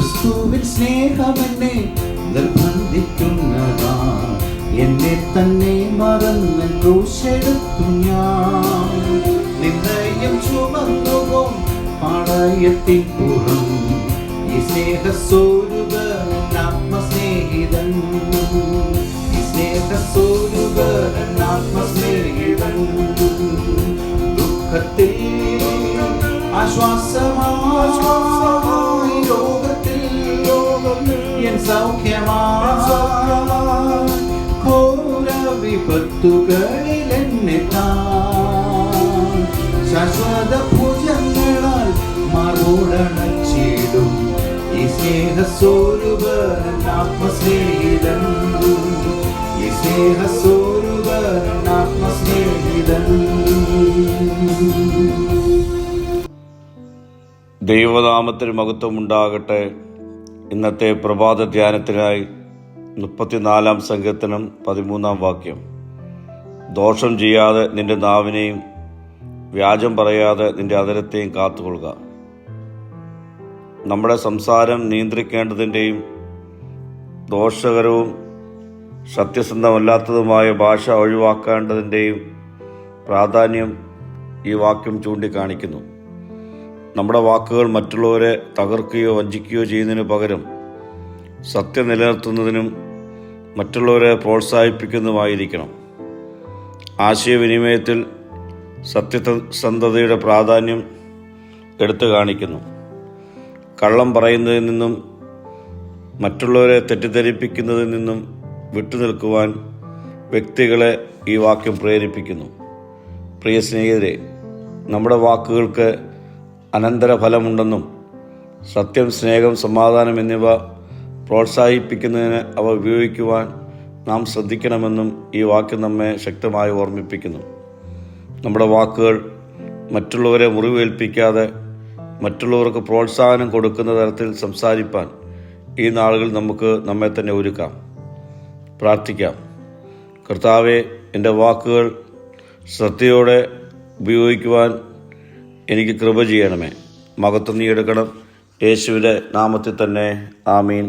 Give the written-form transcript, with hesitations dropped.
ക്രിസ്തുവിൻ സ്നേഹമെന്നെ നിർബന്ധിക്കുന്നതാ. എന്നെ തന്നെ മറന്ന് ക്രൂശെടുത്തു ഞാൻ. നിന്നയും ചുമന്നുപോം പാളയത്തിൻ പുറം. ഈ സ്നേഹസ്വരൂപൻ ആത്മസ്നേഹിതൻ. ഈ സ്നേഹസ്വരൂപൻ ആത്മസ്നേഹിതൻ. ദുഃഖത്തിൽ ആശ്വാസമായി, ലോകത്തിൽ എൻ സൗഖ്യമായി. ഘോര വിപത്തുകളിൽ എന്നെ താൻ ശാശ്വത ഭുജങ്ങളാൽ മാർബോടണച്ചിടും. ഈ സ്നേഹസ്വരൂപൻ ആത്മസ്നേഹിതൻ. ഈ സ്നേഹസ്വരൂപൻ ആത്മസ്നേഹിതൻ. ദൈവനാമത്തിന് മഹത്വം ഉണ്ടാകട്ടെ. ഇന്നത്തെ പ്രഭാത ധ്യാനത്തിനായി 34 സങ്കീർത്തനം 13 വാക്യം. ദോഷം ചെയ്യാതെ നിന്റെ നാവിനെയും വ്യാജം പറയാതെ നിന്റെ അധരത്തെയും കാത്തുകൊള്ളുക. നമ്മുടെ സംസാരം നിയന്ത്രിക്കേണ്ടതിൻ്റെയും ദോഷകരവും സത്യസന്ധമല്ലാത്തതുമായ ഭാഷ ഒഴിവാക്കേണ്ടതിൻ്റെയും പ്രാധാന്യം ഈ വാക്യം ചൂണ്ടിക്കാണിക്കുന്നു. നമ്മുടെ വാക്കുകൾ മറ്റുള്ളവരെ തകർക്കുകയോ വഞ്ചിക്കുകയോ ചെയ്യുന്നതിന് പകരം സത്യം നിലനിർത്തുന്നതിനും മറ്റുള്ളവരെ പ്രോത്സാഹിപ്പിക്കുന്നതുമായിരിക്കണം. ആശയവിനിമയത്തിൽ സത്യസന്ധതയുടെ പ്രാധാന്യം എടുത്തു കാണിക്കുന്നു. കള്ളം പറയുന്നതിൽ നിന്നും മറ്റുള്ളവരെ തെറ്റിദ്ധരിപ്പിക്കുന്നതിൽ നിന്നും വിട്ടുനിൽക്കുവാൻ വ്യക്തികളെ ഈ വാക്യം പ്രേരിപ്പിക്കുന്നു. പ്രിയ സ്നേഹിതരെ, നമ്മുടെ വാക്കുകൾക്ക് അനന്തരഫലമുണ്ടെന്നും സത്യം, സ്നേഹം, സമാധാനം എന്നിവ പ്രോത്സാഹിപ്പിക്കുന്നതിന് അവ ഉപയോഗിക്കുവാൻ നാം ശ്രദ്ധിക്കണമെന്നും ഈ വാക്യം നമ്മെ ശക്തമായി ഓർമ്മിപ്പിക്കുന്നു. നമ്മുടെ വാക്കുകൾ മറ്റുള്ളവരെ മുറിവേൽപ്പിക്കാതെ മറ്റുള്ളവർക്ക് പ്രോത്സാഹനം കൊടുക്കുന്ന തരത്തിൽ സംസാരിപ്പാൻ ഈ നാളുകളിൽ നമുക്ക് നമ്മെ തന്നെ ഒരുക്കാം. പ്രാർത്ഥിക്കാം. കർത്താവേ, എൻ്റെ വാക്കുകൾ ശ്രദ്ധയോടെ ഉപയോഗിക്കുവാൻ എനിക്ക് കൃപ ചെയ്യണമേ. മഹത്വം നീ എടുക്കണം. യേശുവിൻ്റെ നാമത്തിൽ തന്നെ. ആമീൻ.